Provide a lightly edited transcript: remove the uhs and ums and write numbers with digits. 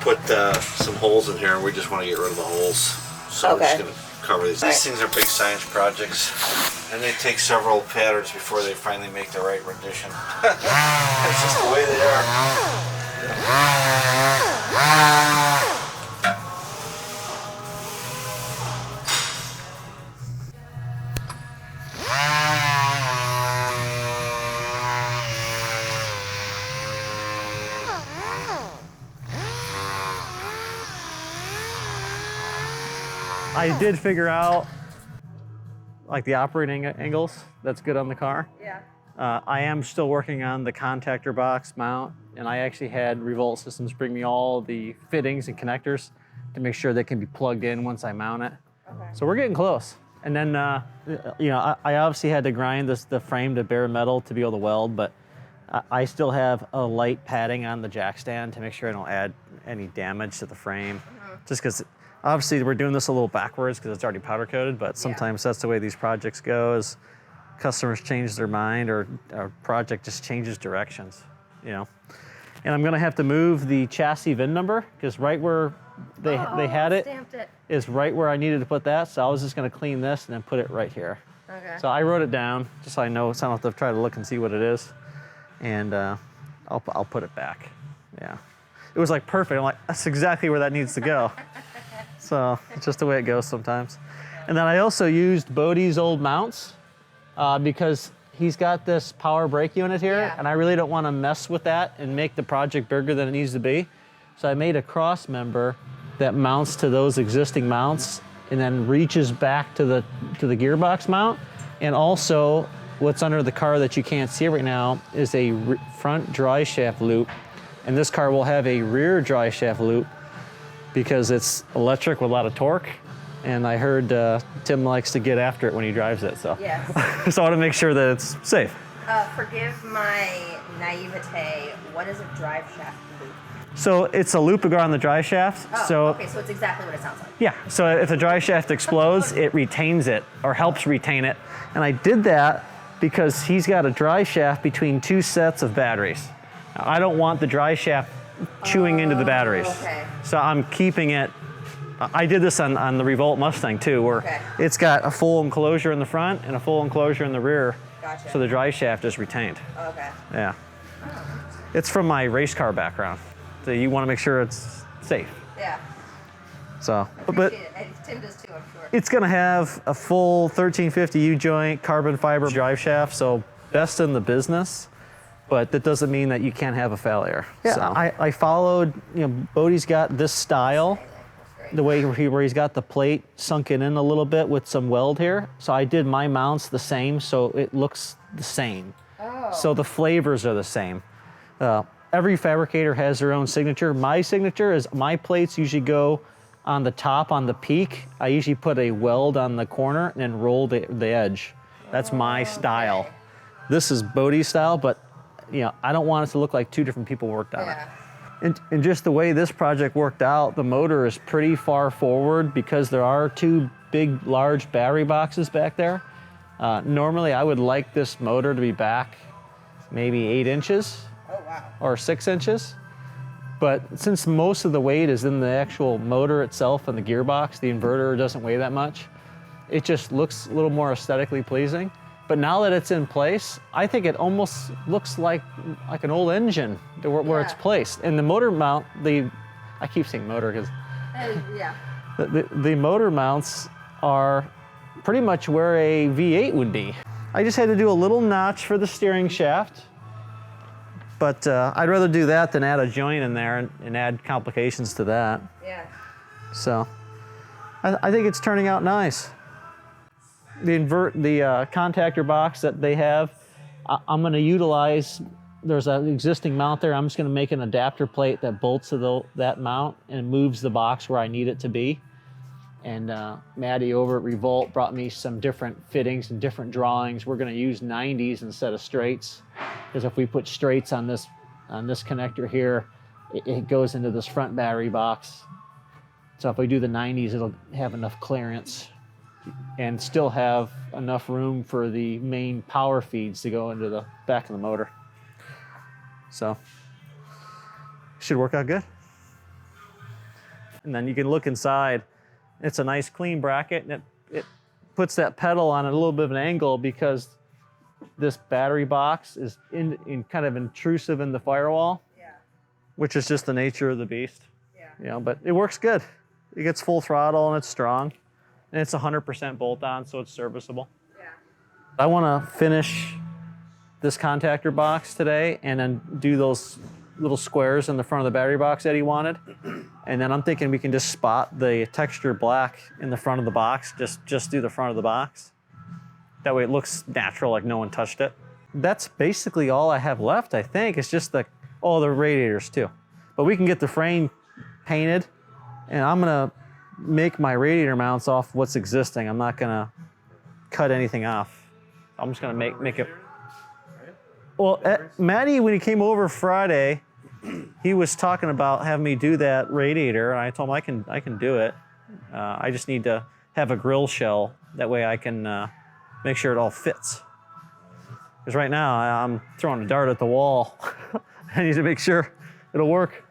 put some holes in here, and we just want to get rid of the holes. So we're just going to cover these. These things are big science projects, and they take several patterns before they finally make the right rendition. That's just the way they are. I did figure out like the operating angles that's good on the car. Yeah. I am still working on the contactor box mount, and I actually had Revolt Systems bring me all the fittings and connectors to make sure they can be plugged in once I mount it. Okay. So we're getting close. And then, you know, I obviously had to grind the frame to bare metal to be able to weld, but I still have a light padding on the jack stand to make sure I don't add any damage to the frame. Just because obviously we're doing this a little backwards because it's already powder coated, but sometimes that's the way these projects go, is customers change their mind or our project just changes directions, you know. And I'm gonna have to move the chassis VIN number because right where they had it is right where I needed to put that. So I was just gonna clean this and then put it right here. Okay. So I wrote it down just so I know, so I don't have to try to look and see what it is. And I'll put it back, yeah. It was like perfect, I'm like, that's exactly where that needs to go. So it's just the way it goes sometimes. And then I also used Bodie's old mounts because he's got this power brake unit here, and I really don't want to mess with that and make the project bigger than it needs to be. So I made a cross member that mounts to those existing mounts and then reaches back to the gearbox mount. And also what's under the car that you can't see right now is a front dry shaft loop. And this car will have a rear dry shaft loop because it's electric with a lot of torque. And I heard Tim likes to get after it when he drives it, so. Yes. So I want to make sure that it's safe. Forgive my naivete, what is a drive shaft loop? So it's a loop on the dry shaft. Oh, okay, so it's exactly what it sounds like. Yeah, so if the dry shaft explodes, it retains it, or helps retain it. And I did that because he's got a dry shaft between two sets of batteries. I don't want the dry shaft chewing into the batteries. Okay. So I'm keeping it. I did this on the Revolt Mustang too, where it's got a full enclosure in the front and a full enclosure in the rear. Gotcha. So the dry shaft is retained. Okay. Yeah. It's from my race car background. So you want to make sure it's safe. Yeah. So, Appreciate it. Tim does too, I'm sure. It's going to have a full 1350 U-joint carbon fiber drive shaft, so best in the business. But that doesn't mean that you can't have a failure. Yeah, so I followed, you know, Bodie's got this style, the way where he's got the plate sunken in a little bit with some weld here. So I did my mounts the same, so it looks the same. Oh. So the flavors are the same. Every fabricator has their own signature. My signature is my plates usually go on the top, on the peak. I usually put a weld on the corner and then roll the edge. That's my style. This is Bodie's style, but you know, I don't want it to look like two different people worked on it. And just the way this project worked out, the motor is pretty far forward because there are two big, large battery boxes back there. Normally, I would like this motor to be back maybe 8 inches or 6 inches. But since most of the weight is in the actual motor itself and the gearbox, the inverter doesn't weigh that much, it just looks a little more aesthetically pleasing. But now that it's in place, I think it almost looks like an old engine where it's placed. And the motor mount, I keep saying motor because the motor mounts are pretty much where a V8 would be. I just had to do a little notch for the steering shaft, but I'd rather do that than add a joint in there and add complications to that. Yeah. So I think it's turning out nice. The contactor box that they have, I'm going to utilize. There's an existing mount there. I'm just going to make an adapter plate that bolts to that mount and moves the box where I need it to be. And Maddie over at Revolt brought me some different fittings and different drawings. We're going to use 90s instead of straights, because if we put straights on this connector here, it goes into this front battery box. So if we do the 90s, it'll have enough clearance and still have enough room for the main power feeds to go into the back of the motor. So, should work out good. and then you can look inside. It's a nice clean bracket, and it puts that pedal on at a little bit of an angle because this battery box is in kind of intrusive in the firewall, which is just the nature of the beast. You know, but it works good. It gets full throttle and it's strong, and it's 100% bolt-on, so it's serviceable. I want to finish this contactor box today and then do those little squares in the front of the battery box that he wanted. And then I'm thinking we can just spot the texture black in the front of the box, just do the front of the box. That way it looks natural, like no one touched it. That's basically all I have left, I think. It's just the radiators too. But we can get the frame painted, and I'm gonna make my radiator mounts off what's existing. I'm not gonna cut anything off. I'm just gonna make it. Well, Matty, when he came over Friday, he was talking about having me do that radiator, and I told him I can do it. I just need to have a grill shell. That way I can make sure it all fits. Because right now I'm throwing a dart at the wall. I need to make sure it'll work.